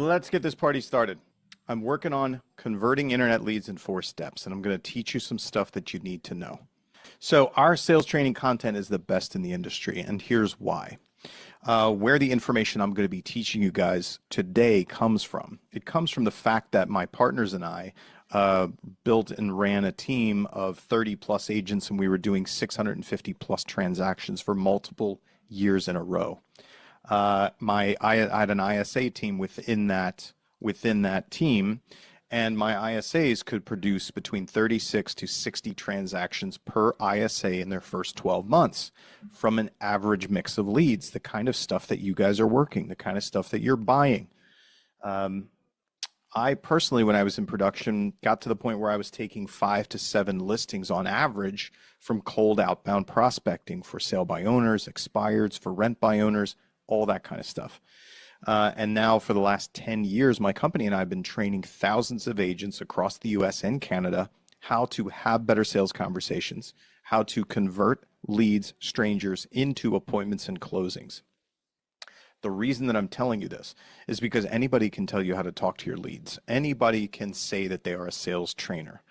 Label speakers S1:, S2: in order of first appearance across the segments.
S1: let's get this party started. I'm working on converting internet leads in 4 steps, and I'm going to teach you some stuff that you need to know. So our sales training content is the best in the industry, and here's why. Where the information I'm going to be teaching you guys today comes from. It comes from the fact that my partners and I built and ran a team of 30 plus agents, and we were doing 650 plus transactions for multiple years in a row. I had an ISA team within that team, and my ISAs could produce between 36 to 60 transactions per ISA in their first 12 months from an average mix of leads, the kind of stuff that you guys are working, the kind of stuff that you're buying. I personally, when I was in production, got to the point where I was taking 5 to 7 listings on average from cold outbound prospecting for sale by owners, expireds, for rent by owners, all that kind of stuff. And now for the last 10 years, my company and I have been training thousands of agents across the US and Canada how to have better sales conversations, how to convert leads, strangers into appointments and closings. The reason that I'm telling you this is because anybody can tell you how to talk to your leads. Anybody can say that they are a sales trainer.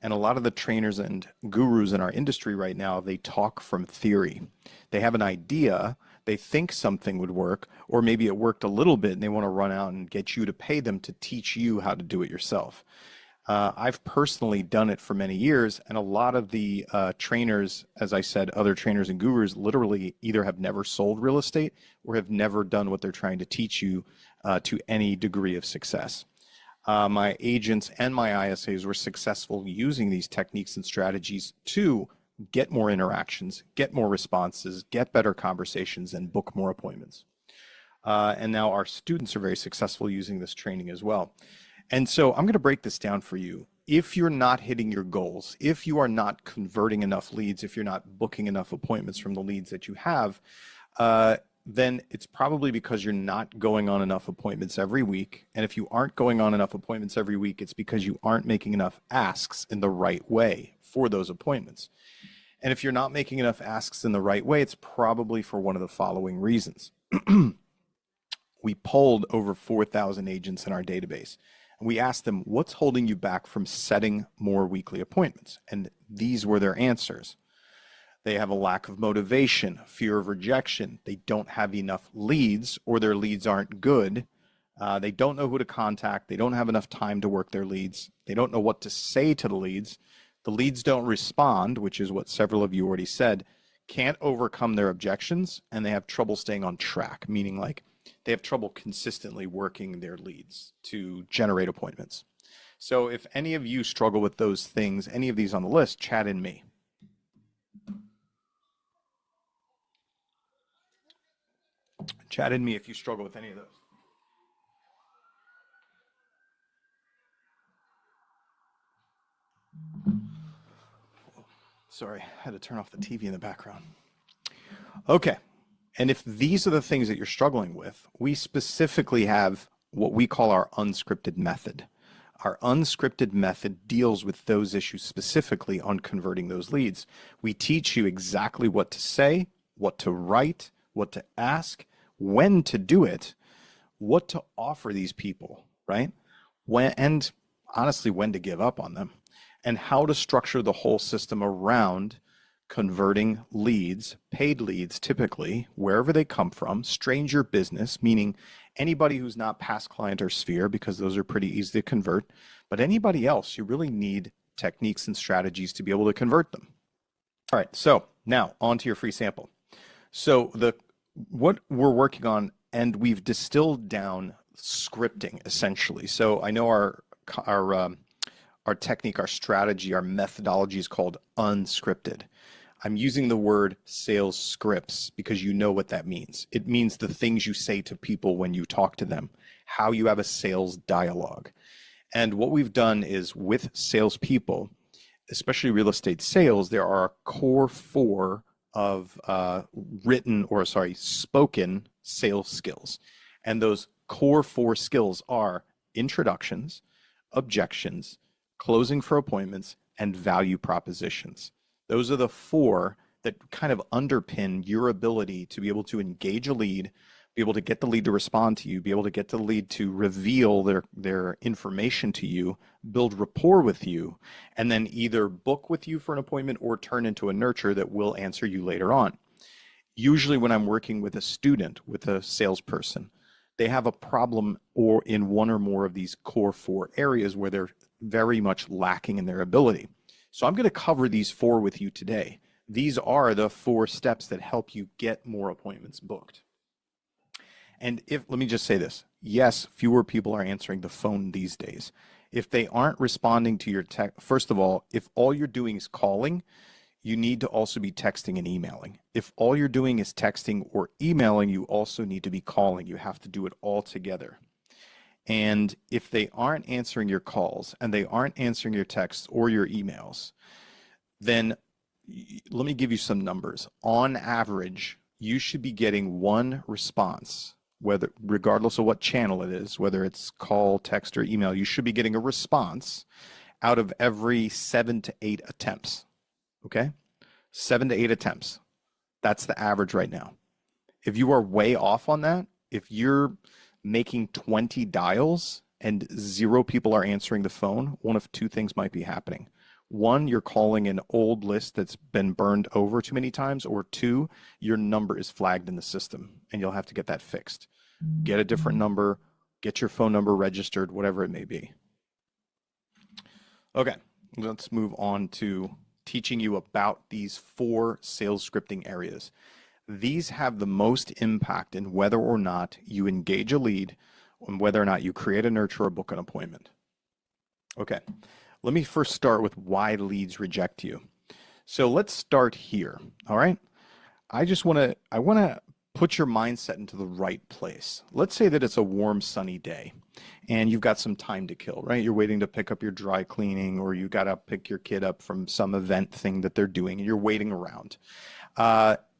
S1: And a lot of the trainers and gurus in our industry right now, they talk from theory. They have an idea, they think something would work, or maybe it worked a little bit and they want to run out and get you to pay them to teach you how to do it yourself. I've personally done it for many years, and a lot of the trainers, as I said, other trainers and gurus literally either have never sold real estate or have never done what they're trying to teach you to any degree of success. My agents and my ISAs were successful using these techniques and strategies to get more interactions, get more responses, get better conversations, and book more appointments. And now our students are very successful using this training as well. And so I'm going to break this down for you. If you're not hitting your goals, if you are not converting enough leads, if you're not booking enough appointments from the leads that you have, then it's probably because you're not going on enough appointments every week. And if you aren't going on enough appointments every week, it's because you aren't making enough asks in the right way for those appointments. And if you're not making enough asks in the right way, it's probably for one of the following reasons. We polled over 4,000 agents in our database. And we asked them, what's holding you back from setting more weekly appointments? And these were their answers. They have a lack of motivation, fear of rejection. They don't have enough leads, or their leads aren't good. They don't know who to contact. They don't have enough time to work their leads. They don't know what to say to the leads. The leads don't respond, which is what several of you already said, can't overcome their objections, and they have trouble staying on track, meaning like they have trouble consistently working their leads to generate appointments. So if any of you struggle with those things, any of these on the list, chat in me. Chat in me if you struggle with any of those. Sorry, I had to turn off the TV in the background. Okay, and if these are the things that you're struggling with, we specifically have what we call our unscripted method. Our unscripted method deals with those issues specifically on converting those leads. We teach you exactly what to say, what to write, what to ask, when to do it, what to offer these people, right? When, and honestly, when to give up on them, and how to structure the whole system around converting leads, paid leads typically, wherever they come from, stranger business, meaning anybody who's not past client or sphere, because those are pretty easy to convert, but anybody else, you really need techniques and strategies to be able to convert them. All right, so now on to your free sample. So what we're working on, and we've distilled down scripting essentially. So I know our technique, our strategy, our methodology is called unscripted. I'm using the word sales scripts because you know what that means. It means the things you say to people when you talk to them, how you have a sales dialogue. And what we've done is with salespeople, especially real estate sales, there are a core 4 of spoken sales skills. And those core 4 skills are introductions, objections, closing for appointments, and value propositions. Those are the 4 that kind of underpin your ability to be able to engage a lead, be able to get the lead to respond to you, be able to get the lead to reveal their information to you, build rapport with you, and then either book with you for an appointment or turn into a nurture that will answer you later on. Usually when I'm working with a student, with a salesperson, they have a problem or in one or more of these core 4 areas where they're very much lacking in their ability. So I'm going to cover these 4 with you today. These are the 4 steps that help you get more appointments booked. And let me just say this, yes, fewer people are answering the phone these days. If they aren't responding to your text, first of all, if all you're doing is calling, you need to also be texting and emailing. If all you're doing is texting or emailing, you also need to be calling. You have to do it all together. And if they aren't answering your calls and they aren't answering your texts or your emails, then let me give you some numbers. On average, you should be getting 1 response, regardless of what channel it is, whether it's call, text, or email, you should be getting a response out of every 7 to 8 attempts. Okay? 7 to 8 attempts. That's the average right now. If you are way off on that, if you're making 20 dials and 0 people are answering the phone, one of 2 things might be happening. 1, you're calling an old list that's been burned over too many times, or 2, your number is flagged in the system and you'll have to get that fixed. Get a different number, get your phone number registered, whatever it may be. Okay, let's move on to teaching you about these 4 sales scripting areas. These have the most impact in whether or not you engage a lead and whether or not you create a nurture or book an appointment. Okay, let me first start with why leads reject you. So let's start here, all right? I want to put your mindset into the right place. Let's say that it's a warm, sunny day and you've got some time to kill, right? You're waiting to pick up your dry cleaning, or you got to pick your kid up from some event thing that they're doing, and you're waiting around.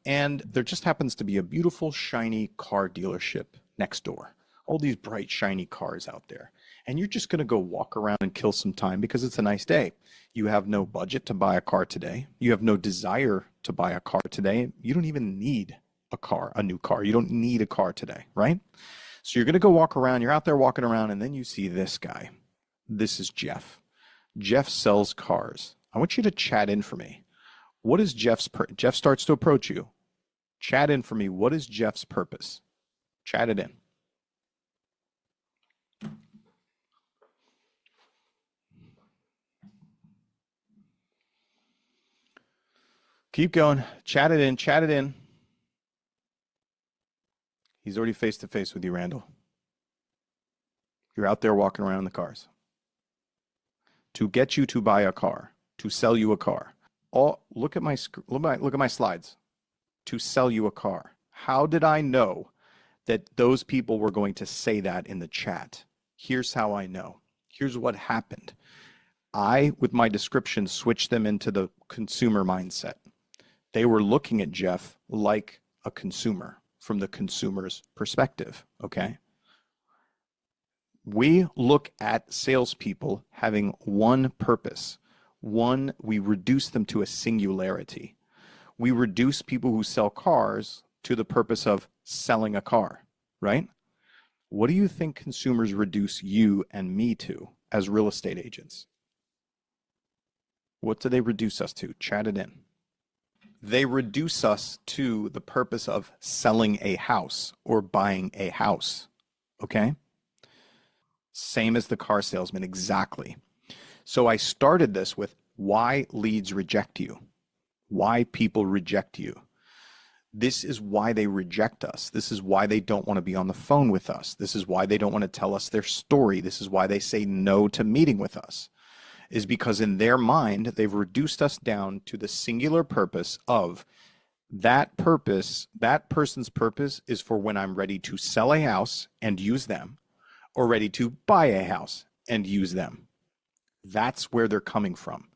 S1: And there just happens to be a beautiful, shiny car dealership next door. All these bright, shiny cars out there. And you're just going to go walk around and kill some time because it's a nice day. You have no budget to buy a car today. You have no desire to buy a car today. You don't even need a new car. You don't need a car today, right? So you're going to go walk around. You're out there walking around, and then you see this guy. This is Jeff. Jeff sells cars. I want you to chat in for me. What is Jeff starts to approach you. Chat in for me. What is Jeff's purpose? Chat it in. Keep going. Chat it in. Chat it in. He's already face to face with you, Randall. You're out there walking around in the cars. To get you to buy a car, to sell you a car. Look at my slides. To sell you a car. How did I know that those people were going to say that in the chat? Here's how I know. Here's what happened. I, with my description, switched them into the consumer mindset. They were looking at Jeff like a consumer, from the consumer's perspective, okay? We look at salespeople having one purpose. One, we reduce them to a singularity. We reduce people who sell cars to the purpose of selling a car, right? What do you think consumers reduce you and me to as real estate agents? What do they reduce us to? Chat it in. They reduce us to the purpose of selling a house or buying a house, okay? Same as the car salesman, exactly. So I started this with why leads reject you, why people reject you. This is why they reject us. This is why they don't want to be on the phone with us. This is why they don't want to tell us their story. This is why they say no to meeting with us, is because in their mind, they've reduced us down to the singular purpose of that purpose. That person's purpose is for when I'm ready to sell a house and use them, or ready to buy a house and use them. That's where they're coming from.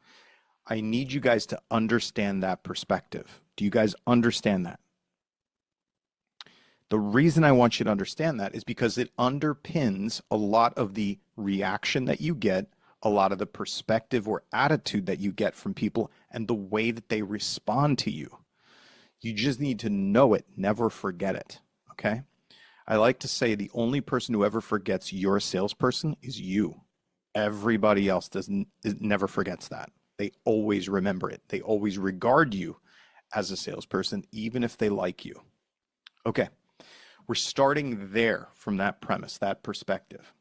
S1: I need you guys to understand that perspective. Do you guys understand that? The reason I want you to understand that is because it underpins a lot of the reaction that you get, a lot of the perspective or attitude that you get from people, and the way that they respond to you. You just need to know it, never forget it, okay? I like to say the only person who ever forgets you're a salesperson is you. Everybody else never forgets that. They always remember it. They always regard you as a salesperson, even if they like you. Okay, we're starting there from that premise, that perspective.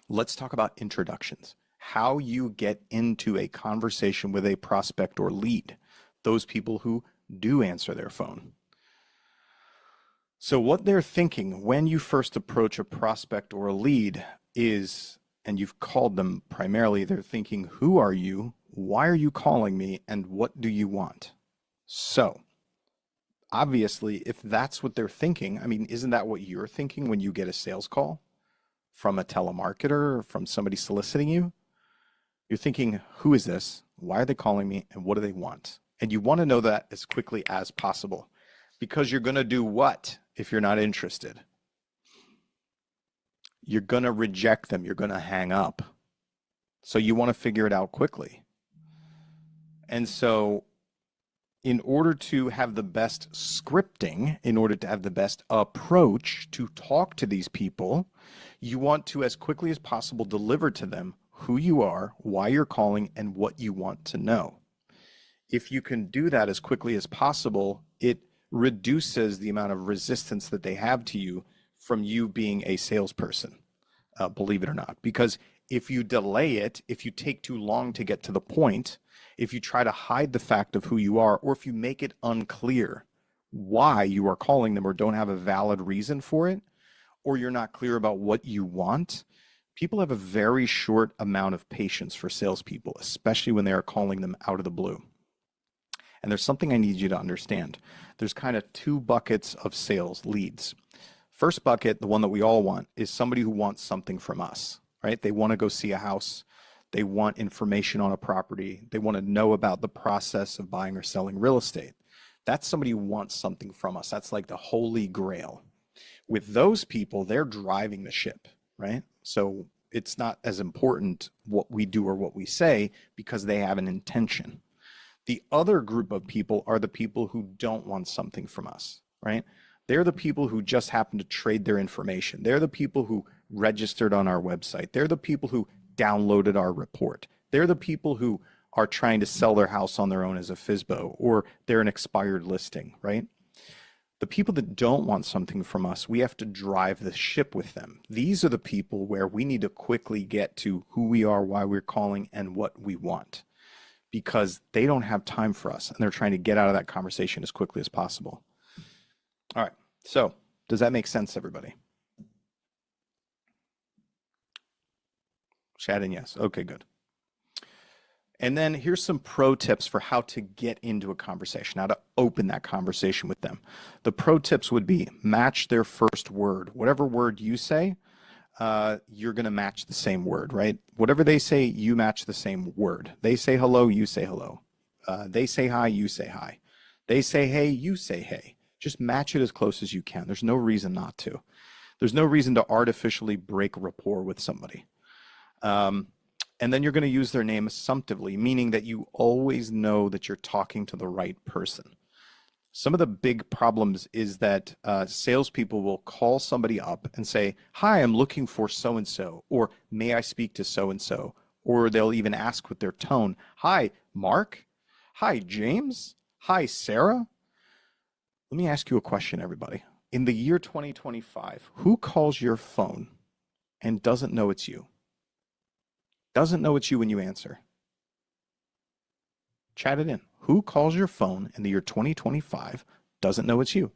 S1: Let's talk about introductions. How you get into a conversation with a prospect or lead, those people who do answer their phone. So what they're thinking when you first approach a prospect or a lead is, and you've called them primarily, they're thinking, who are you? Why are you calling me? And what do you want? So obviously, if that's what they're thinking, I mean, isn't that what you're thinking when you get a sales call from a telemarketer or from somebody soliciting you? You're thinking, who is this? Why are they calling me? And what do they want? And you want to know that as quickly as possible, because you're going to do what if you're not interested? You're going to reject them. You're going to hang up. So you want to figure it out quickly. And so in order to have the best scripting, in order to have the best approach to talk to these people, you want to, as quickly as possible, deliver to them who you are, why you're calling, and what you want to know. If you can do that as quickly as possible, it reduces the amount of resistance that they have to you from you being a salesperson, believe it or not. Because if you delay it, if you take too long to get to the point, if you try to hide the fact of who you are, or if you make it unclear why you are calling them or don't have a valid reason for it, or you're not clear about what you want, people have a very short amount of patience for salespeople, especially when they are calling them out of the blue. And there's something I need you to understand. There's kind of two buckets of sales leads. First bucket, the one that we all want, is somebody who wants something from us, right? They want to go see a house. They want information on a property. They want to know about the process of buying or selling real estate. That's somebody who wants something from us. That's like the holy grail. With those people, they're driving the ship, right? So it's not as important what we do or what we say because they have an intention. The other group of people are the people who don't want something from us, right? They're the people who just happen to trade their information. They're the people who registered on our website. They're the people who downloaded our report. They're the people who are trying to sell their house on their own as a FSBO, or they're an expired listing, right? The people that don't want something from us, we have to drive the ship with them. These are the people where we need to quickly get to who we are, why we're calling, and what we want, because they don't have time for us and they're trying to get out of that conversation as quickly as possible. All right, so does that make sense, everybody? Chat in yes. Okay, good. And then here's some pro tips for how to get into a conversation, how to open that conversation with them. The pro tips would be match their first word. Whatever word you say, you're going to match the same word, right? Whatever they say, you match the same word. They say hello, you say hello. They say hi, you say hi. They say hey, you say hey. Just match it as close as you can. There's no reason not to. There's no reason to artificially break rapport with somebody. And then you're going to use their name assumptively, meaning that you always know that you're talking to the right person. Some of the big problems is that salespeople will call somebody up and say, hi, I'm looking for so-and-so, or may I speak to so-and-so? Or they'll even ask with their tone, hi, Mark? Hi, James? Hi, Sarah? Let me ask you a question, everybody. In the year 2025, who calls your phone and doesn't know it's you? Doesn't know it's you when you answer? Chat it in. Who calls your phone in the year 2025, doesn't know it's you?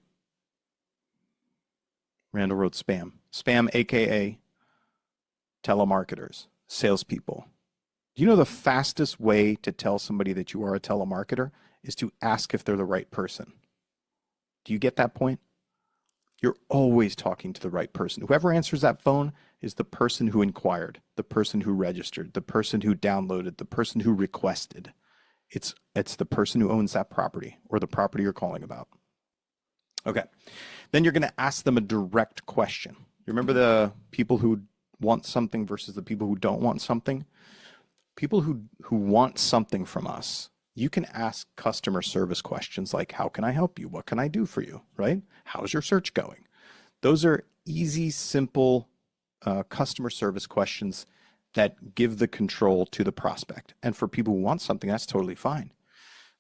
S1: Randall wrote spam. Spam, AKA telemarketers, salespeople. Do you know the fastest way to tell somebody that you are a telemarketer is to ask if they're the right person? Do you get that point? You're always talking to the right person. Whoever answers that phone is the person who inquired, the person who registered, the person who downloaded, the person who requested. It's the person who owns that property or the property you're calling about. Okay. Then you're going to ask them a direct question. You remember the people who want something versus the people who don't want something? People who want something from us, you can ask customer service questions like, how can I help you? What can I do for you? Right? How's your search going? Those are easy, simple customer service questions that give the control to the prospect. And for people who want something, that's totally fine.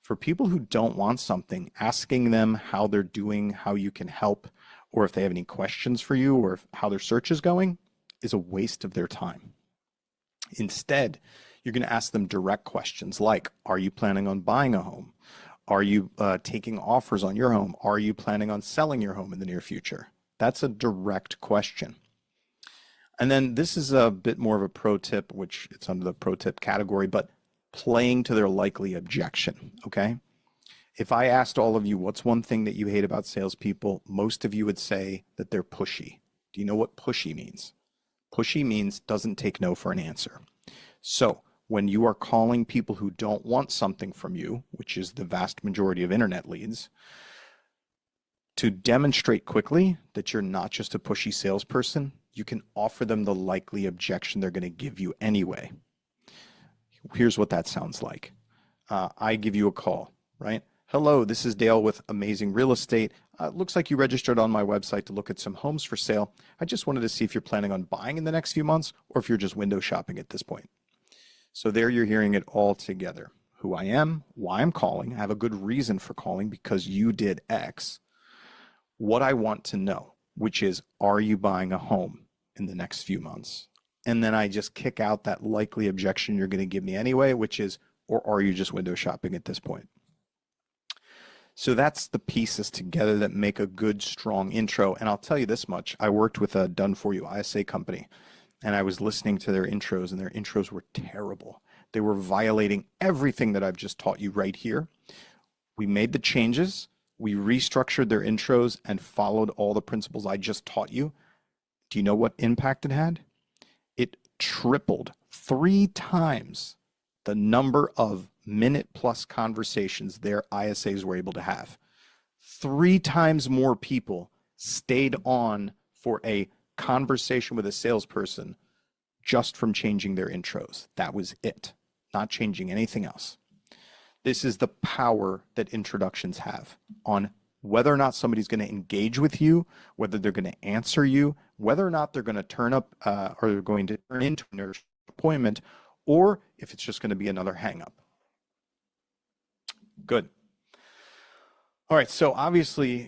S1: For people who don't want something, asking them how they're doing, how you can help, or if they have any questions for you, or how their search is going, is a waste of their time. Instead, you're going to ask them direct questions like, are you planning on buying a home? Are you taking offers on your home? Are you planning on selling your home in the near future? That's a direct question. And then this is a bit more of a pro tip, which it's under the pro tip category, but playing to their likely objection, okay? If I asked all of you, what's one thing that you hate about salespeople? Most of you would say that they're pushy. Do you know what pushy means? Pushy means doesn't take no for an answer. So when you are calling people who don't want something from you, which is the vast majority of internet leads, to demonstrate quickly that you're not just a pushy salesperson, you can offer them the likely objection they're going to give you anyway. Here's what that sounds like. I give you a call, right? Hello, this is Dale with Amazing Real Estate. Looks like you registered on my website to look at some homes for sale. I just wanted to see if you're planning on buying in the next few months or if you're just window shopping at this point. So there you're hearing it all together. Who I am, why I'm calling, I have a good reason for calling because you did X. What I want to know, which is, are you buying a home in the next few months? And then I just kick out that likely objection you're going to give me anyway, which is, or are you just window shopping at this point? So that's the pieces together that make a good, strong intro. And I'll tell you this much. I worked with a done-for-you ISA company, and I was listening to their intros, and their intros were terrible. They were violating everything that I've just taught you right here. We made the changes. We restructured their intros and followed all the principles I just taught you. Do you know what impact it had? It tripled 3 times the number of minute-plus conversations their ISAs were able to have. 3 times more people stayed on for a conversation with a salesperson just from changing their intros. That was it, not changing anything else. This is the power that introductions have on whether or not somebody's going to engage with you, whether they're going to answer you, whether or not they're going to turn up or they're going to turn into an appointment, or if it's just going to be another hang-up. Good. All right, so obviously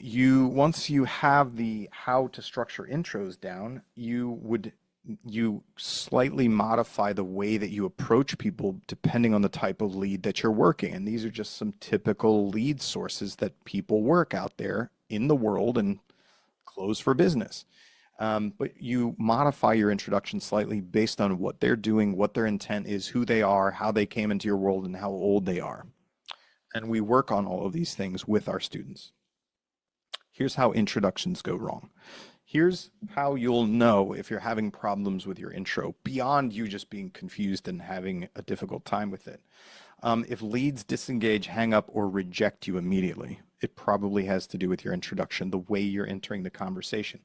S1: once you have the how to structure intros down, you slightly modify the way that you approach people depending on the type of lead that you're working. And these are just some typical lead sources that people work out there in the world and close for business. But you modify your introduction slightly based on what they're doing, what their intent is, who they are, how they came into your world, and how old they are. And we work on all of these things with our students. Here's how introductions go wrong. Here's how you'll know if you're having problems with your intro, beyond you just being confused and having a difficult time with it. If leads disengage, hang up, or reject you immediately, it probably has to do with your introduction, the way you're entering the conversation.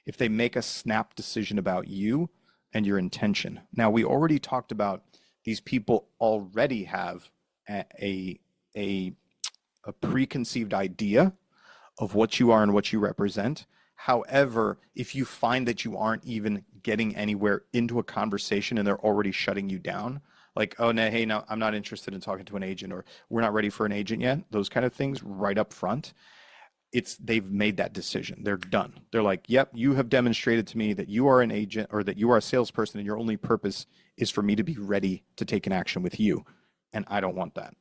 S1: If they make a snap decision about you and your intention. Now, we already talked about these people already have a preconceived idea of what you are and what you represent. However, if you find that you aren't even getting anywhere into a conversation and they're already shutting you down, like, oh, no, hey, no, I'm not interested in talking to an agent, or we're not ready for an agent yet, those kind of things right up front, they've made that decision. They're done. They're like, yep, you have demonstrated to me that you are an agent or that you are a salesperson and your only purpose is for me to be ready to take an action with you. And I don't want that.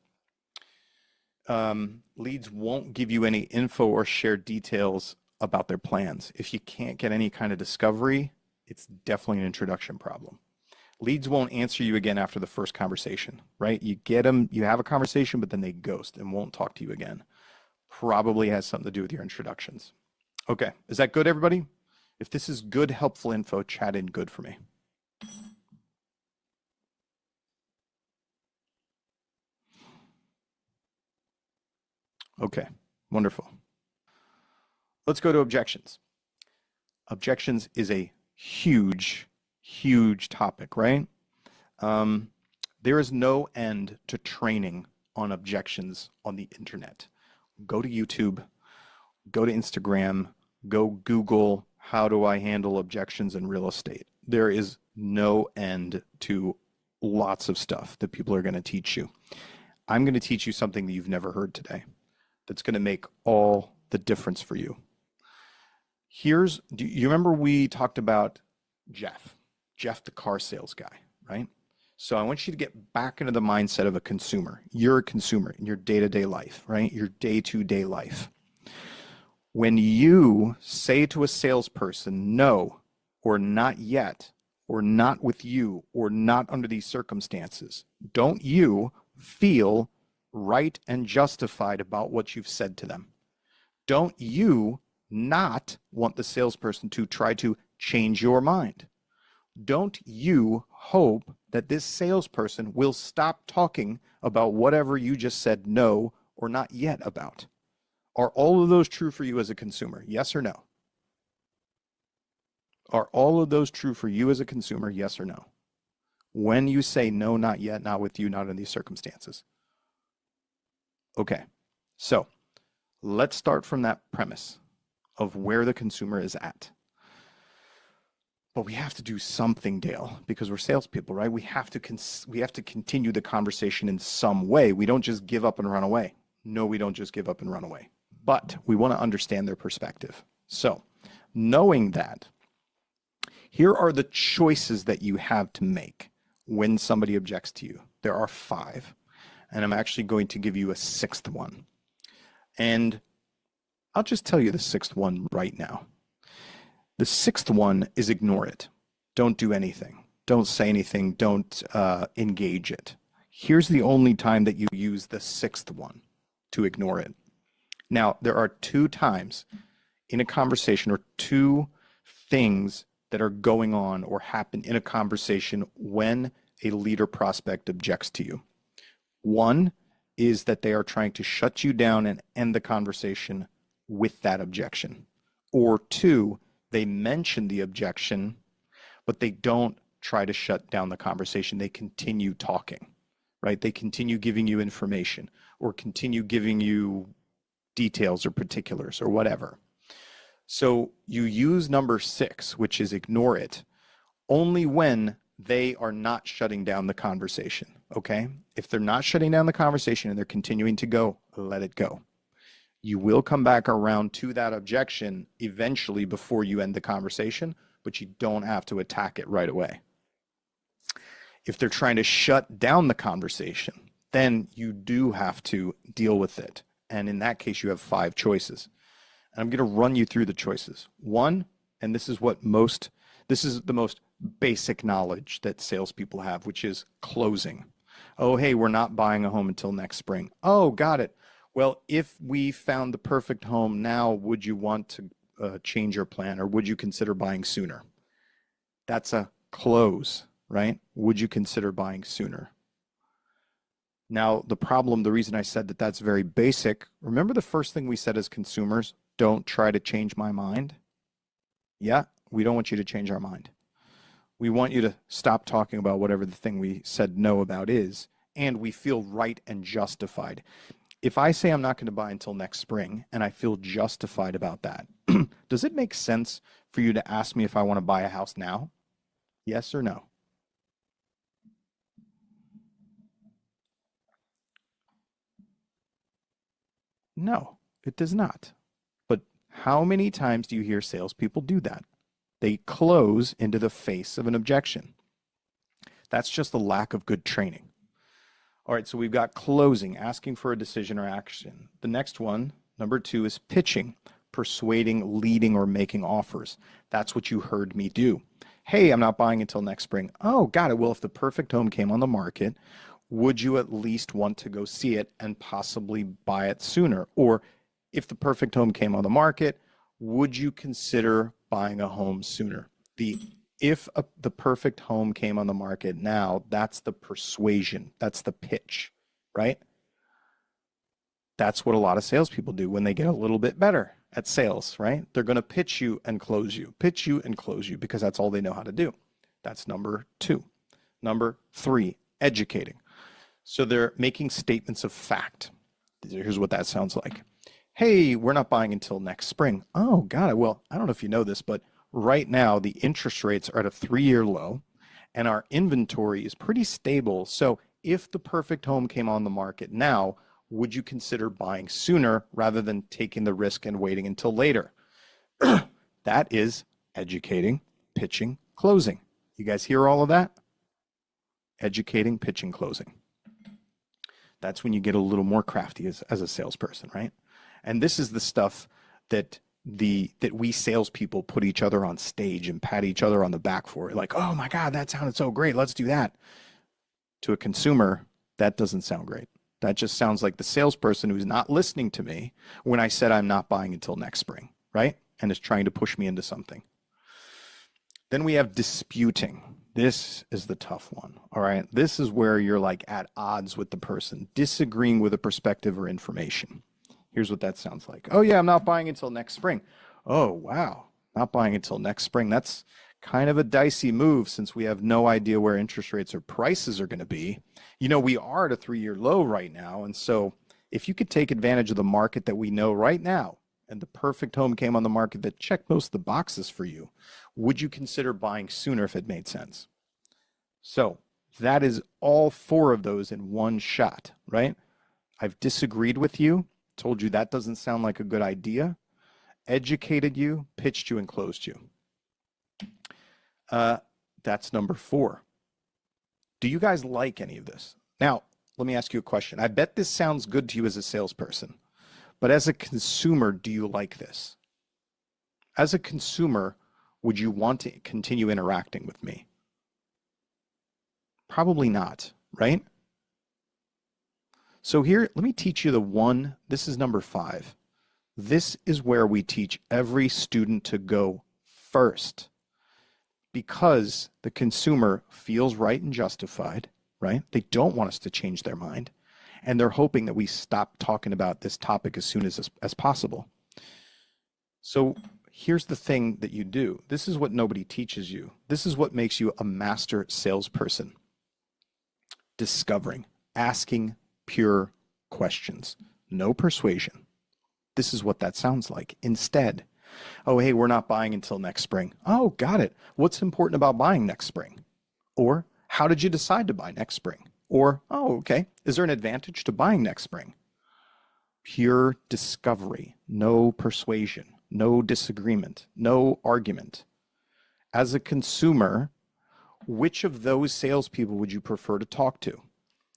S1: Leads won't give you any info or share details about their plans. If you can't get any kind of discovery, it's definitely an introduction problem. Leads won't answer you again after the first conversation, right? You get them, you have a conversation, but then they ghost and won't talk to you again. Probably has something to do with your introductions. Okay, is that good, everybody? If this is good, helpful info, chat in good for me. Okay, wonderful. Let's go to objections. Objections is a huge, huge topic, right? There is no end to training on objections on the internet. Go to YouTube, go to Instagram, go Google how do I handle objections in real estate? There is no end to lots of stuff that people are going to teach you. I'm going to teach you something that you've never heard today that's going to make all the difference for you. Do you remember we talked about Jeff, the car sales guy, right? So I want you to get back into the mindset of a consumer. You're a consumer in your day-to-day life, right? Your day-to-day life. When you say to a salesperson, no, or not yet, or not with you, or not under these circumstances, don't you feel right and justified about what you've said to them? Don't you not want the salesperson to try to change your mind? Don't you hope that this salesperson will stop talking about whatever you just said no or not yet about? Are all of those true for you as a consumer? Yes or no? Are all of those true for you as a consumer? Yes or no? When you say no, not yet, not with you, not in these circumstances. Okay, so let's start from that premise of where the consumer is at. But we have to do something, Dale, because we're salespeople, right? We have to continue the conversation in some way. We don't just give up and run away. No, we don't just give up and run away. But we want to understand their perspective. So, knowing that, here are the choices that you have to make when somebody objects to you. There are 5, and I'm actually going to give you a 6th one. And I'll just tell you the 6th one right now. The 6th one is ignore it. Don't do anything. Don't say anything. Don't engage it. Here's the only time that you use the 6th one, to ignore it. Now, there are 2 times in a conversation, or 2 things that are going on or happen in a conversation when a lead or prospect objects to you. One is that they are trying to shut you down and end the conversation with that objection. Or 2, they mention the objection, but they don't try to shut down the conversation. They continue talking, right? They continue giving you information or continue giving you details or particulars or whatever. So you use number 6, which is ignore it, only when they are not shutting down the conversation, okay? If they're not shutting down the conversation and they're continuing to go, let it go. You will come back around to that objection eventually before you end the conversation, but you don't have to attack it right away. If they're trying to shut down the conversation, then you do have to deal with it. And in that case, you have 5 choices. And I'm going to run you through the choices. 1, and this is the most basic knowledge that salespeople have, which is closing. Oh, hey, we're not buying a home until next spring. Oh, got it. Well, if we found the perfect home now, would you want to change your plan, or would you consider buying sooner? That's a close, right? Would you consider buying sooner? Now, the reason I said that that's very basic, remember the first thing we said as consumers, don't try to change my mind? Yeah, we don't want you to change our mind. We want you to stop talking about whatever the thing we said no about is, and we feel right and justified. If I say I'm not going to buy until next spring, and I feel justified about that, does it make sense for you to ask me if I want to buy a house now? Yes or no? No, it does not. But how many times do you hear salespeople do that? They close into the face of an objection. That's just a lack of good training. All right, so we've got closing, asking for a decision or action. The next one, number 2, is pitching, persuading, leading, or making offers. That's what you heard me do. Hey, I'm not buying until next spring. Oh, got it. Well, if the perfect home came on the market, would you at least want to go see it and possibly buy it sooner? Or if the perfect home came on the market, would you consider buying a home sooner? The perfect home came on the market now, that's the persuasion, that's the pitch, right? That's what a lot of salespeople do when they get a little bit better at sales, right? They're going to pitch you and close you, because that's all they know how to do. That's number 2. Number 3, educating. So they're making statements of fact. Here's what that sounds like. Hey, we're not buying until next spring. Oh, got it. Well, I don't know if you know this, but Right now, the interest rates are at a 3-year low and our inventory is pretty stable. So if the perfect home came on the market now, would you consider buying sooner rather than taking the risk and waiting until later? That is educating, pitching, closing. You guys hear all of that? Educating, pitching, closing. That's when you get a little more crafty as a salesperson, right? And this is the stuff that we salespeople put each other on stage and pat each other on the back for. Like, oh my God, that sounded so great. Let's do that. To a consumer, that doesn't sound great. That just sounds like the salesperson who's not listening to me when I said I'm not buying until next spring, right? And is trying to push me into something. Then we have disputing. This is the tough one, all right? This is where you're like at odds with the person, disagreeing with a perspective or information. Here's what that sounds like. Oh yeah, I'm not buying until next spring. Oh wow, not buying until next spring. That's kind of a dicey move since we have no idea where interest rates or prices are going to be. You know, we are at a 3-year low right now. And so if you could take advantage of the market that we know right now, and the perfect home came on the market that checked most of the boxes for you, would you consider buying sooner if it made sense? So that is all 4 of those in one shot, right? I've disagreed with you, told you that doesn't sound like a good idea, educated you, pitched you, and closed you. That's number 4. Do you guys like any of this? Now, let me ask you a question. I bet this sounds good to you as a salesperson, but as a consumer, do you like this? As a consumer, would you want to continue interacting with me? Probably not, right? So here, let me teach you the one. This is number 5. This is where we teach every student to go first, because the consumer feels right and justified, right? They don't want us to change their mind, and they're hoping that we stop talking about this topic as soon as possible. So here's the thing that you do. This is what nobody teaches you. This is what makes you a master salesperson. Discovering, asking pure questions, no persuasion. This is what that sounds like. Instead, oh, hey, we're not buying until next spring. Oh, got it. What's important about buying next spring? Or how did you decide to buy next spring? Or, oh, okay, is there an advantage to buying next spring? Pure discovery, no persuasion, no disagreement, no argument. As a consumer, which of those salespeople would you prefer to talk to?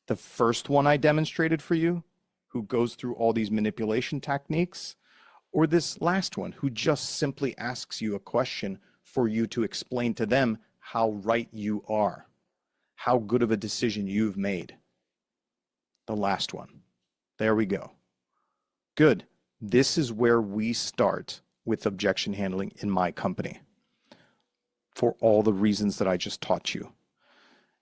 S1: The first one I demonstrated for you, who goes through all these manipulation techniques, or this last one who just simply asks you a question for you to explain to them how right you are, how good of a decision you've made? The last one. There we go. Good. This is where we start with objection handling in my company, for all the reasons that I just taught you.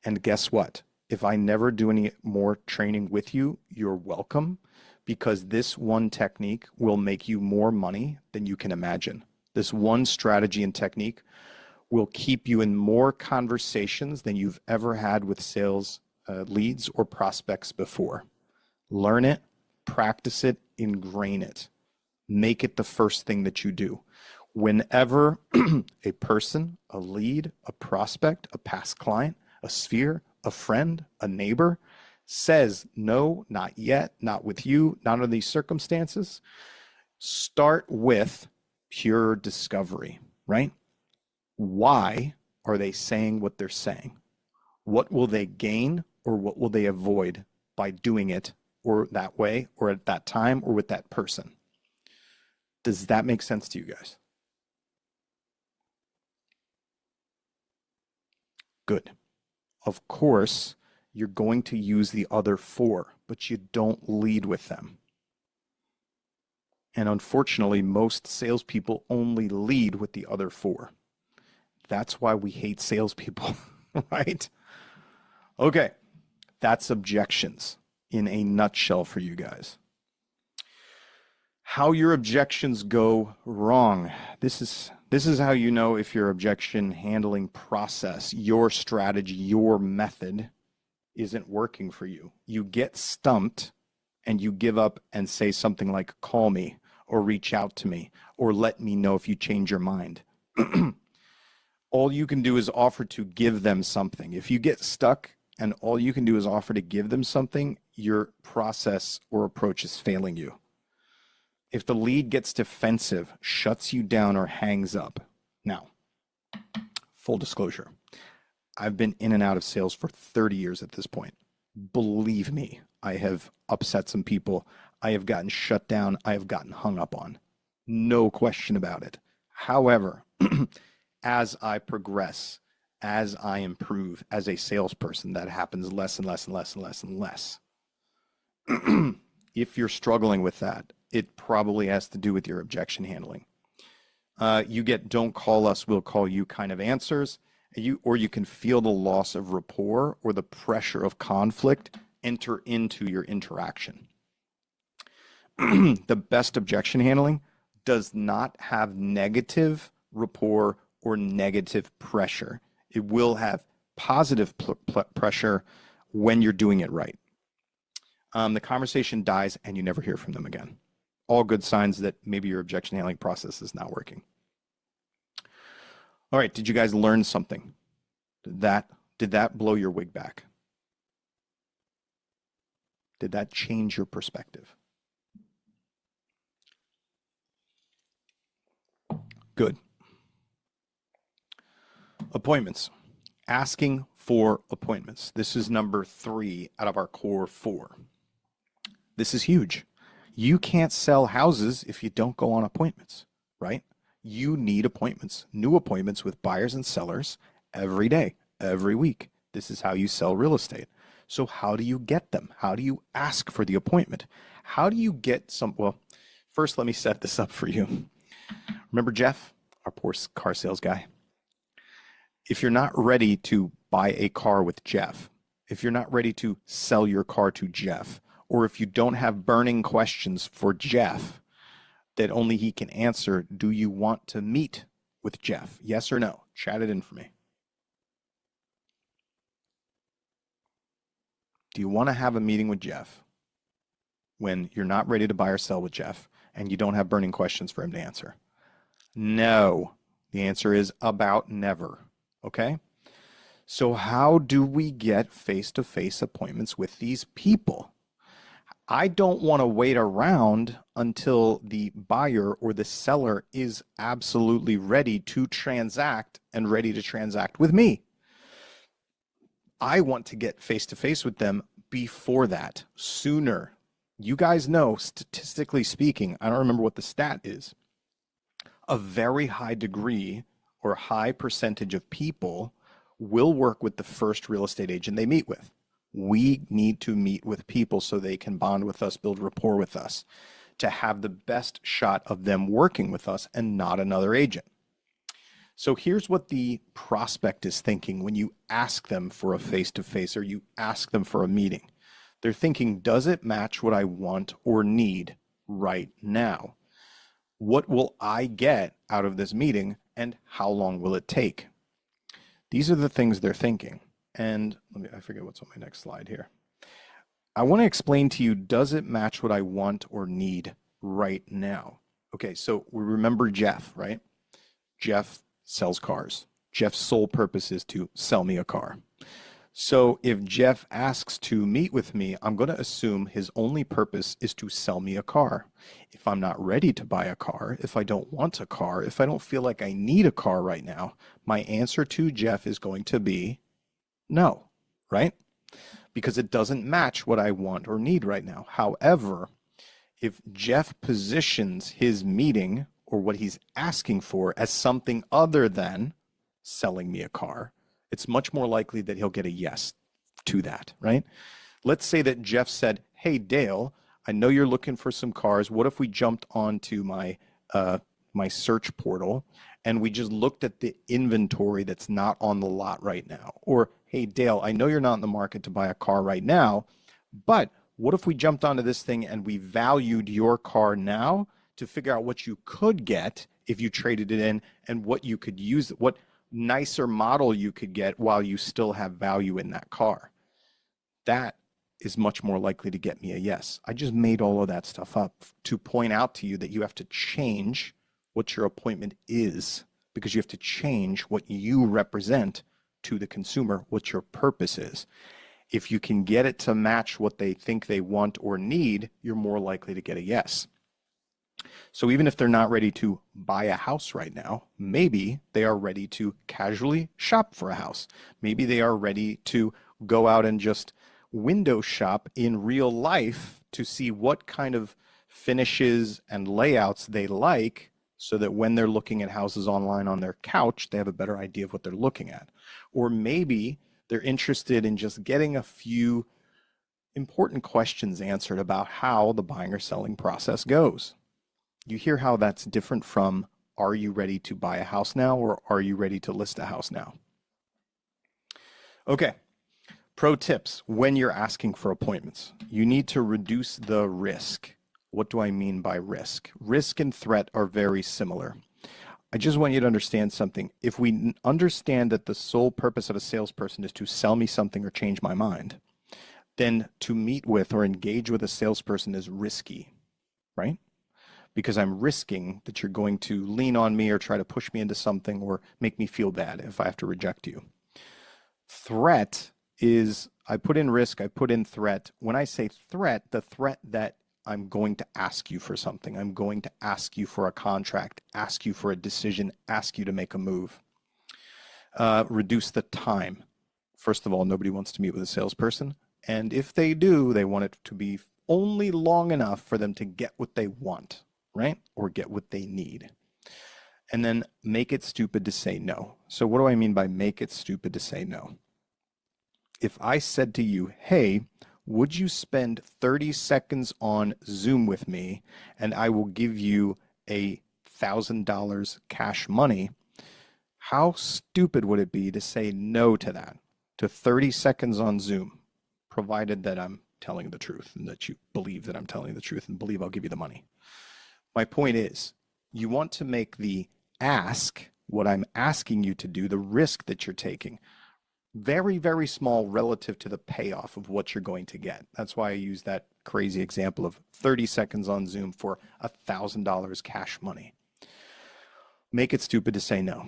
S1: And guess what? If I never do any more training with you, you're welcome, because this one technique will make you more money than you can imagine. This one strategy and technique will keep you in more conversations than you've ever had with sales leads or prospects before. Learn it, practice it, ingrain it. Make it the first thing that you do. Whenever a person, a lead, a prospect, a past client, a sphere, a friend, a neighbor says, no, not yet, not with you, not under these circumstances, start with pure discovery, right? Why are they saying what they're saying? What will they gain or what will they avoid by doing it or that way or at that time or with that person? Does that make sense to you guys? Good. Of course, you're going to use the other 4, but you don't lead with them. And unfortunately, most salespeople only lead with the other 4. That's why we hate salespeople, right? Okay, that's objections in a nutshell for you guys. How your objections go wrong. This is how you know if your objection handling process, your strategy, your method isn't working for you. You get stumped and you give up and say something like, call me or reach out to me or let me know if you change your mind. all you can do is offer to give them something. If you get stuck and all you can do is offer to give them something, your process or approach is failing you. If the lead gets defensive, shuts you down, or hangs up. Now, full disclosure, I've been in and out of sales for 30 years at this point. Believe me, I have upset some people. I have gotten shut down. I have gotten hung up on. No question about it. However, as I progress, as I improve as a salesperson, that happens less and less and less and less and less. If you're struggling with that, it probably has to do with your objection handling. You get "don't call us, we'll call you" kind of answers, or you can feel the loss of rapport or the pressure of conflict enter into your interaction. The best objection handling does not have negative rapport or negative pressure. It will have positive pressure when you're doing it right. The conversation dies and you never hear from them again. All good signs that maybe your objection handling process is not working. All right, did you guys learn something? Did that blow your wig back? Did that change your perspective? Good. Appointments. Asking for appointments. This is number 3 out of our core 4. This is huge. You can't sell houses if you don't go on appointments, right? You need appointments, new appointments with buyers and sellers every day, every week. This is how you sell real estate. So how do you get them? How do you ask for the appointment? How do you get some? Well, first, let me set this up for you. Remember Jeff, our poor car sales guy? If you're not ready to buy a car with Jeff, if you're not ready to sell your car to Jeff, or if you don't have burning questions for Jeff that only he can answer, do you want to meet with Jeff? Yes or no? Chat it in for me. Do you want to have a meeting with Jeff when you're not ready to buy or sell with Jeff and you don't have burning questions for him to answer? No. The answer is about never. Okay? So how do we get face-to-face appointments with these people? I don't want to wait around until the buyer or the seller is absolutely ready to transact and ready to transact with me. I want to get face-to-face with them before that, sooner. You guys know, statistically speaking, I don't remember what the stat is, a very high degree or high percentage of people will work with the first real estate agent they meet with. We need to meet with people so they can bond with us, build rapport with us, to have the best shot of them working with us and not another agent. So here's what the prospect is thinking when you ask them for a face-to-face or you ask them for a meeting. They're thinking, does it match what I want or need right now? What will I get out of this meeting and how long will it take? These are the things they're thinking. And I forget what's on my next slide here. I want to explain to you, does it match what I want or need right now? Okay, so we remember Jeff, right? Jeff sells cars. Jeff's sole purpose is to sell me a car. So if Jeff asks to meet with me, I'm going to assume his only purpose is to sell me a car. If I'm not ready to buy a car, if I don't want a car, if I don't feel like I need a car right now, my answer to Jeff is going to be no, right? Because it doesn't match what I want or need right now. However, if Jeff positions his meeting or what he's asking for as something other than selling me a car, it's much more likely that he'll get a yes to that, right? Let's say that Jeff said, hey, Dale, I know you're looking for some cars. What if we jumped onto my search portal and we just looked at the inventory that's not on the lot right now? Or, hey, Dale, I know you're not in the market to buy a car right now, but what if we jumped onto this thing and we valued your car now to figure out what you could get if you traded it in and what you could use, what nicer model you could get while you still have value in that car? That is much more likely to get me a yes. I just made all of that stuff up to point out to you that you have to change what your appointment is because you have to change what you represent to the consumer, what your purpose is. If you can get it to match what they think they want or need, you're more likely to get a yes. So even if they're not ready to buy a house right now, maybe they are ready to casually shop for a house. Maybe they are ready to go out and just window shop in real life to see what kind of finishes and layouts they like, so that when they're looking at houses online on their couch, they have a better idea of what they're looking at. Or maybe they're interested in just getting a few important questions answered about how the buying or selling process goes. You hear how that's different from, are you ready to buy a house now, or are you ready to list a house now? Okay, pro tips when you're asking for appointments. You need to reduce the risk. What do I mean by risk? Risk and threat are very similar. I just want you to understand something. If we understand that the sole purpose of a salesperson is to sell me something or change my mind, then to meet with or engage with a salesperson is risky, right? Because I'm risking that you're going to lean on me or try to push me into something or make me feel bad if I have to reject you. Threat is, I put in risk, I put in threat. When I say threat, the threat that I'm going to ask you for something. I'm going to ask you for a contract, ask you for a decision, ask you to make a move. Reduce the time. First of all, nobody wants to meet with a salesperson. And if they do, they want it to be only long enough for them to get what they want, right? Or get what they need. And then make it stupid to say no. So what do I mean by make it stupid to say no? If I said to you, hey, would you spend 30 seconds on Zoom with me and I will give you $1,000 cash money? How stupid would it be to say no to that, to 30 seconds on Zoom, provided that I'm telling the truth and that you believe that I'm telling the truth and believe I'll give you the money? My point is, you want to make the ask, what I'm asking you to do, the risk that you're taking, very, very small relative to the payoff of what you're going to get. That's why I use that crazy example of 30 seconds on Zoom for $1,000 cash money. Make it stupid to say no.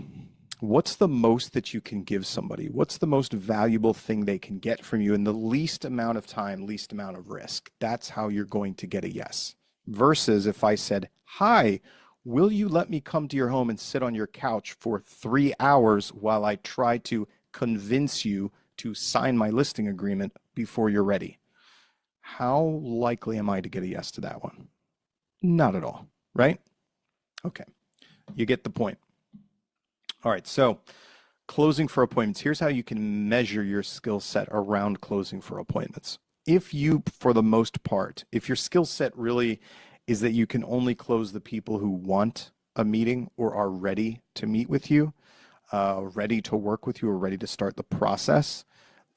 S1: What's the most that you can give somebody? What's the most valuable thing they can get from you in the least amount of time, least amount of risk? That's how you're going to get a yes. Versus if I said, hi, will you let me come to your home and sit on your couch for 3 hours while I try to convince you to sign my listing agreement before you're ready? How likely am I to get a yes to that one? Not at all, right? Okay, you get the point. All right, so closing for appointments. Here's how you can measure your skill set around closing for appointments. If you, for the most part, if your skill set really is that you can only close the people who want a meeting or are ready to meet with you, ready to work with you, or ready to start the process,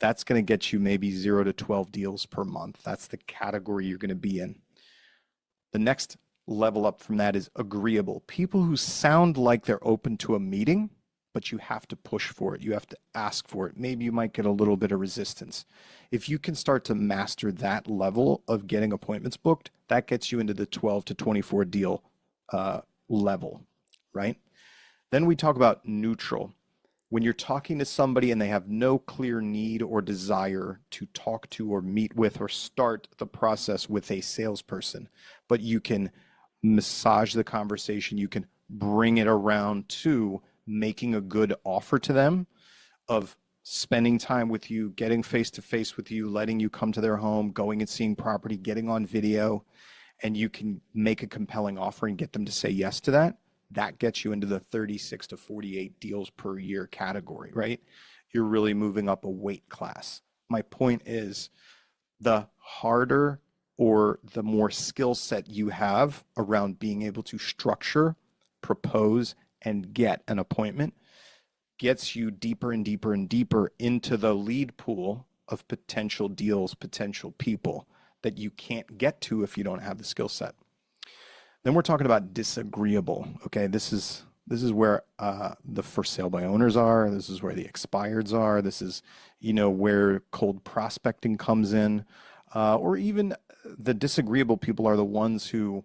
S1: that's going to get you maybe 0 to 12 deals per month. That's the category you're going to be in. The next level up from that is agreeable. People who sound like they're open to a meeting, but you have to push for it. You have to ask for it. Maybe you might get a little bit of resistance. If you can start to master that level of getting appointments booked, that gets you into the 12 to 24 deal level, right? Then we talk about neutral. When you're talking to somebody and they have no clear need or desire to talk to or meet with or start the process with a salesperson, but you can massage the conversation, you can bring it around to making a good offer to them of spending time with you, getting face-to-face with you, letting you come to their home, going and seeing property, getting on video, and you can make a compelling offer and get them to say yes to that. That gets you into the 36 to 48 deals per year category, right? You're really moving up a weight class. My point is, the harder or the more skill set you have around being able to structure, propose, and get an appointment gets you deeper and deeper and deeper into the lead pool of potential deals, potential people that you can't get to if you don't have the skill set. Then we're talking about disagreeable. Okay, this is where the for sale by owners are. This is where the expireds are. This is, where cold prospecting comes in, or even the disagreeable people are the ones who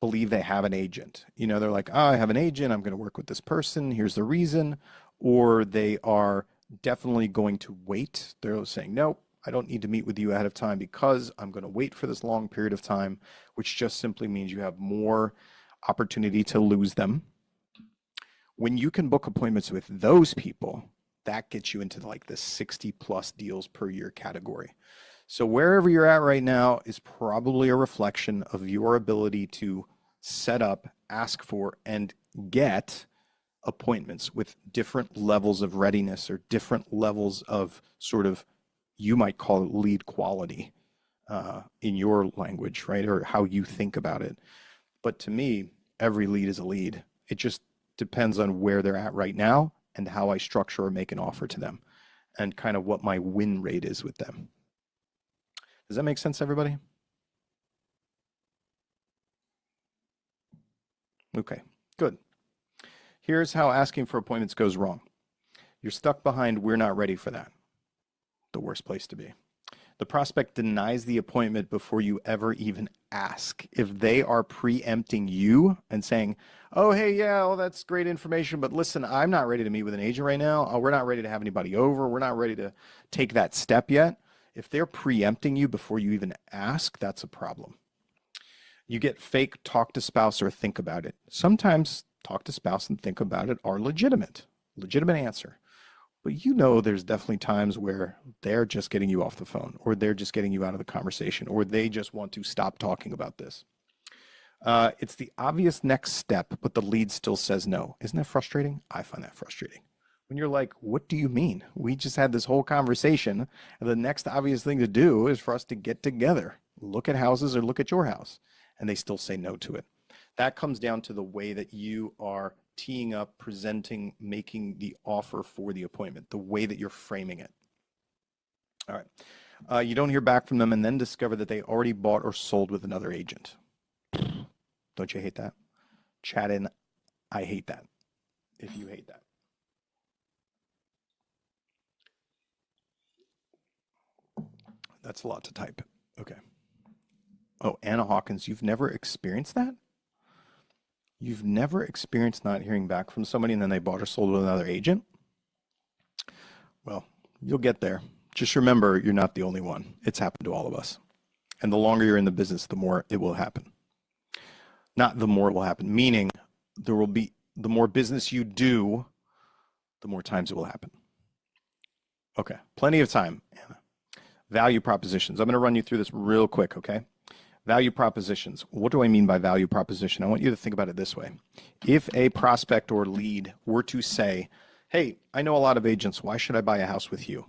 S1: believe they have an agent. You know, they're like, oh, I have an agent, I'm going to work with this person, here's the reason. Or they are definitely going to wait. They're saying, nope, I don't need to meet with you ahead of time because I'm going to wait for this long period of time, which just simply means you have more opportunity to lose them. When you can book appointments with those people, that gets you into like the 60 plus deals per year category. So wherever you're at right now is probably a reflection of your ability to set up, ask for, and get appointments with different levels of readiness or different levels of sort of, you might call it lead quality in your language, right? Or how you think about it. But to me, every lead is a lead. It just depends on where they're at right now and how I structure or make an offer to them and kind of what my win rate is with them. Does that make sense, everybody? Okay, good. Here's how asking for appointments goes wrong. You're stuck behind, we're not ready for that. The worst place to be. The prospect denies the appointment before you ever even ask. If they are preempting you and saying, oh, hey, yeah, well, that's great information, but listen, I'm not ready to meet with an agent right now. Oh, we're not ready to have anybody over. We're not ready to take that step yet. If they're preempting you before you even ask, that's a problem. You get fake talk to spouse or think about it. Sometimes talk to spouse and think about it are legitimate answer. But you know there's definitely times where they're just getting you off the phone, or they're just getting you out of the conversation, or they just want to stop talking about this. It's the obvious next step, but the lead still says no. Isn't that frustrating? I find that frustrating. When you're like, what do you mean? We just had this whole conversation, and the next obvious thing to do is for us to get together, look at houses or look at your house, and they still say no to it. That comes down to the way that you are teeing up, presenting, making the offer for the appointment, the way that you're framing it. All right. You don't hear back from them and then discover that they already bought or sold with another agent. Don't you hate that? Chat in, I hate that, if you hate that. That's a lot to type. Okay. Oh, Anna Hawkins, you've never experienced that? You've never experienced not hearing back from somebody and then they bought or sold with another agent? Well, you'll get there. Just remember, you're not the only one. It's happened to all of us. And the longer you're in the business, the more it will happen. Not the more it will happen, meaning there will be, the more business you do, the more times it will happen. Okay, plenty of time, Anna. Value propositions. I'm going to run you through this real quick, okay? Value propositions. What do I mean by value proposition? I want you to think about it this way. If a prospect or lead were to say, hey, I know a lot of agents, why should I buy a house with you?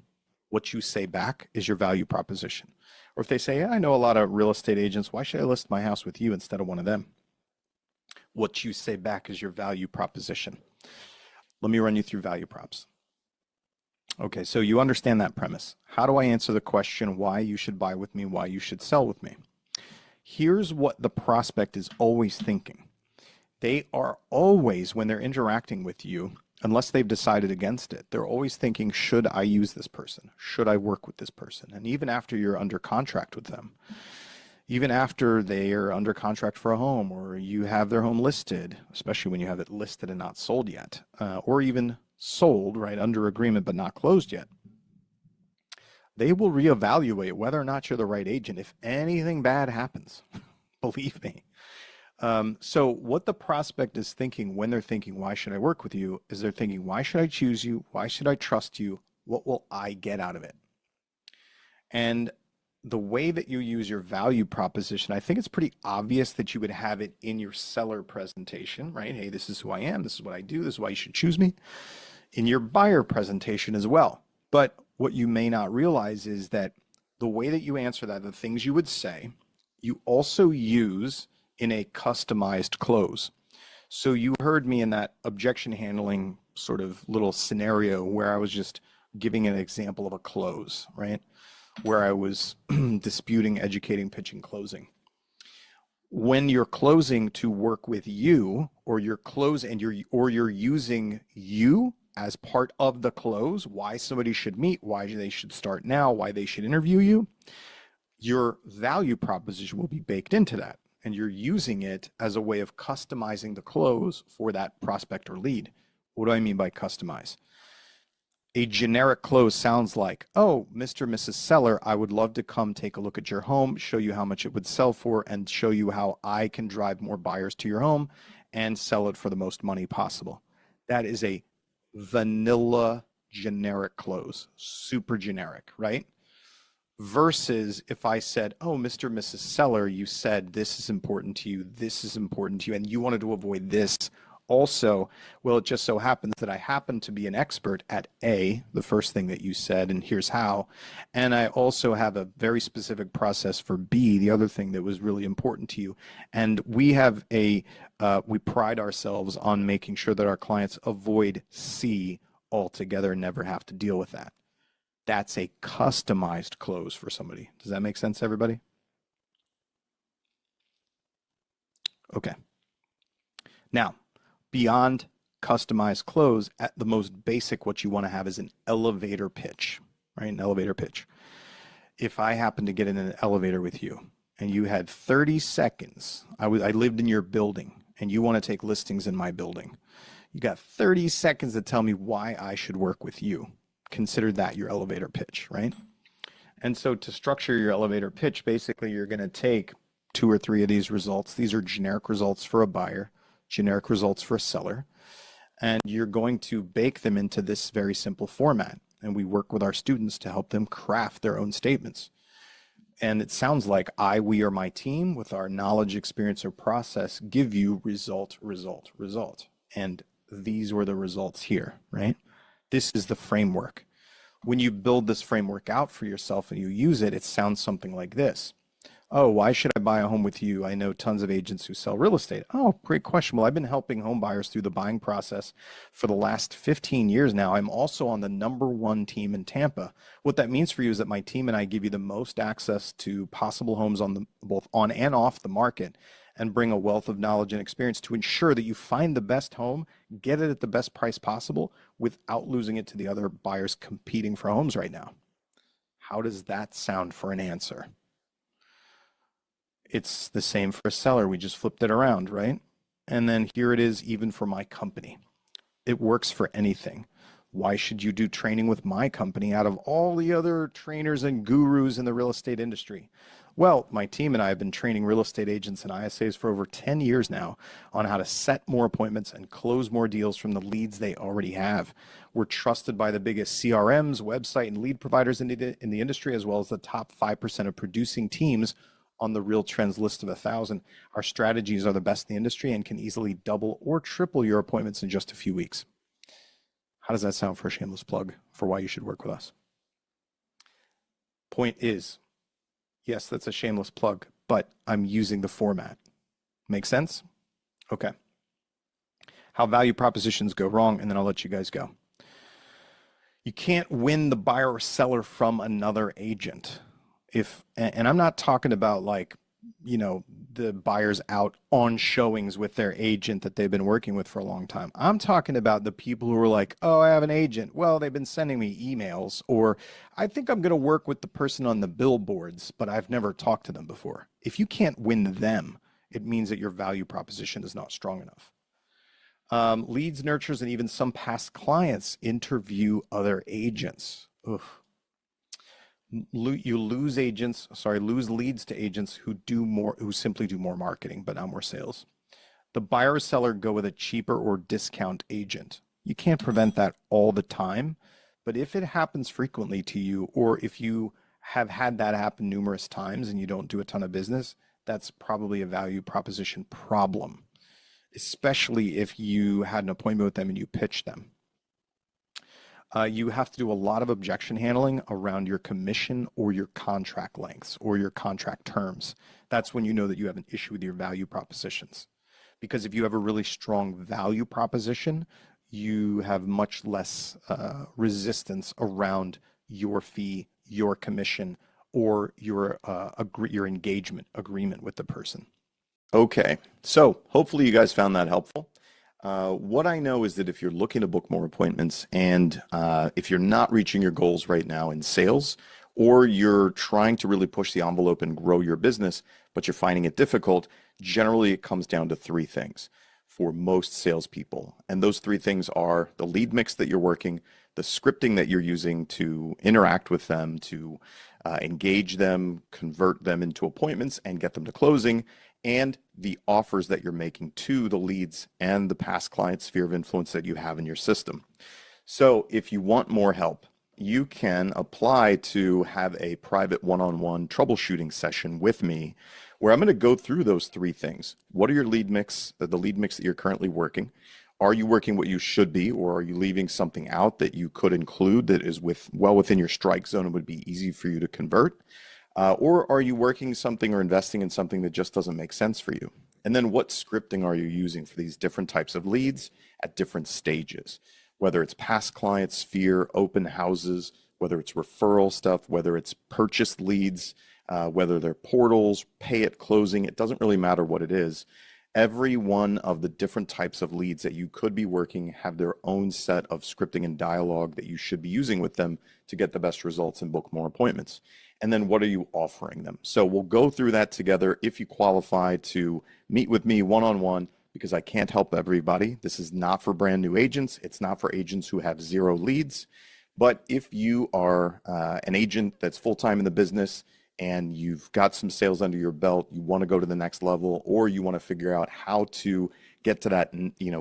S1: What you say back is your value proposition. Or if they say, I know a lot of real estate agents, why should I list my house with you instead of one of them? What you say back is your value proposition. Let me run you through value props. Okay, so you understand that premise. How do I answer the question why you should buy with me, why you should sell with me? Here's what the prospect is always thinking. They are always, when they're interacting with you, unless they've decided against it, they're always thinking, should I use this person? Should I work with this person? And even after you're under contract with them, even after they are under contract for a home, or you have their home listed, especially when you have it listed and not sold yet, or even sold, right, under agreement but not closed yet, they will reevaluate whether or not you're the right agent if anything bad happens. Believe me. So what the prospect is thinking when they're thinking, why should I work with you, is they're thinking, why should I choose you? Why should I trust you? What will I get out of it? And the way that you use your value proposition, I think it's pretty obvious that you would have it in your seller presentation, right? Hey, this is who I am. This is what I do. This is why you should choose me. In your buyer presentation as well. But what you may not realize is that the way that you answer that, the things you would say, you also use in a customized close. So you heard me in that objection handling sort of little scenario where I was just giving an example of a close, right? Where I was disputing, educating, pitching, closing. When you're closing to work with you, or you're you're using you as part of the close, why somebody should meet, why they should start now, why they should interview you, your value proposition will be baked into that. and you're using it as a way of customizing the close for that prospect or lead. What do I mean by customize? A generic close sounds like, oh, Mr. and Mrs. Seller, I would love to come take a look at your home, show you how much it would sell for, and show you how I can drive more buyers to your home and sell it for the most money possible. That is a vanilla generic close, super generic, right? Versus if I said, oh, Mr. and Mrs. Seller, you said this is important to you, this is important to you, and you wanted to avoid this also. Well, it just so happens that I happen to be an expert at A, the first thing that you said, and here's how. And I also have a very specific process for B, the other thing that was really important to you. And we have we pride ourselves on making sure that our clients avoid C altogether and never have to deal with that. That's a customized close for somebody. Does that make sense, everybody? Okay. Now, beyond customized close, at the most basic, what you want to have is an elevator pitch, right? An elevator pitch. If I happen to get in an elevator with you and you had 30 seconds, I lived in your building and you want to take listings in my building, you got 30 seconds to tell me why I should work with you. Consider that your elevator pitch, right? And so to structure your elevator pitch, basically you're going to take 2 or 3 of these results. These are generic results for a buyer, generic results for a seller, and you're going to bake them into this very simple format. And we work with our students to help them craft their own statements. And it sounds like we, or my team, with our knowledge, experience, or process, give you result, result, result. And these were the results here, right? This is the framework. When you build this framework out for yourself and you use it, it sounds something like this. Oh, why should I buy a home with you? I know tons of agents who sell real estate. Oh, great question. Well, I've been helping home buyers through the buying process for the last 15 years now. I'm also on the #1 team in Tampa. What that means for you is that my team and I give you the most access to possible homes both on and off the market, and bring a wealth of knowledge and experience to ensure that you find the best home, get it at the best price possible without losing it to the other buyers competing for homes right now. How does that sound for an answer? It's the same for a seller. We just flipped it around, right? And then here it is even for my company. It works for anything. Why should you do training with my company out of all the other trainers and gurus in the real estate industry? Well, my team and I have been training real estate agents and ISAs for over 10 years now on how to set more appointments and close more deals from the leads they already have. We're trusted by the biggest CRMs, website, and lead providers in the industry, as well as the top 5% of producing teams on the Real Trends list of 1,000. Our strategies are the best in the industry and can easily double or triple your appointments in just a few weeks. How does that sound for a shameless plug for why you should work with us? Point is, yes, that's a shameless plug, but I'm using the format. Make sense? Okay. How value propositions go wrong, and then I'll let you guys go. You can't win the buyer or seller from another agent. And I'm not talking about like, the buyers out on showings with their agent that they've been working with for a long time. I'm talking about the people who are like, oh, I have an agent. Well, they've been sending me emails, or I think I'm going to work with the person on the billboards, but I've never talked to them before. If you can't win them, it means that your value proposition is not strong enough. Leads, nurtures, and even some past clients interview other agents. Ugh. You lose leads to agents who simply do more marketing, but not more sales. The buyer or seller go with a cheaper or discount agent. You can't prevent that all the time, but if it happens frequently to you, or if you have had that happen numerous times and you don't do a ton of business, that's probably a value proposition problem, especially if you had an appointment with them and you pitched them. You have to do a lot of objection handling around your commission or your contract lengths or your contract terms. That's when you know that you have an issue with your value propositions. Because if you have a really strong value proposition, you have much less resistance around your fee, your commission, or your engagement agreement with the person. Okay, so hopefully you guys found that helpful. What I know is that if you're looking to book more appointments and if you're not reaching your goals right now in sales, or you're trying to really push the envelope and grow your business, but you're finding it difficult, generally it comes down to three things for most salespeople. And those three things are the lead mix that you're working, the scripting that you're using to interact with them, to engage them, convert them into appointments, and get them to closing, and the offers that you're making to the leads and the past client sphere of influence that you have in your system. So if you want more help, you can apply to have a private one-on-one troubleshooting session with me where I'm going to go through those three things. What are your lead mix, the lead mix that you're currently working? Are you working what you should be, or are you leaving something out that you could include that is well within your strike zone and would be easy for you to convert? Or are you working something or investing in something that just doesn't make sense for you? And then what scripting are you using for these different types of leads at different stages? Whether it's past client sphere, open houses, whether it's referral stuff, whether it's purchased leads, whether they're portals, pay at closing, it doesn't really matter what it is. Every one of the different types of leads that you could be working have their own set of scripting and dialogue that you should be using with them to get the best results and book more appointments. And then what are you offering them? So we'll go through that together if you qualify to meet with me one-on-one, because I can't help everybody. This is not for brand new agents. It's not for agents who have zero leads. But if you are an agent that's full-time in the business and you've got some sales under your belt, you want to go to the next level, or you want to figure out how to get to that,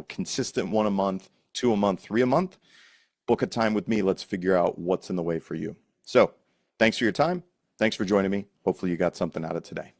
S1: consistent 1 a month, 2 a month, 3 a month, book a time with me. Let's figure out what's in the way for you. So thanks for your time. Thanks for joining me. Hopefully you got something out of today.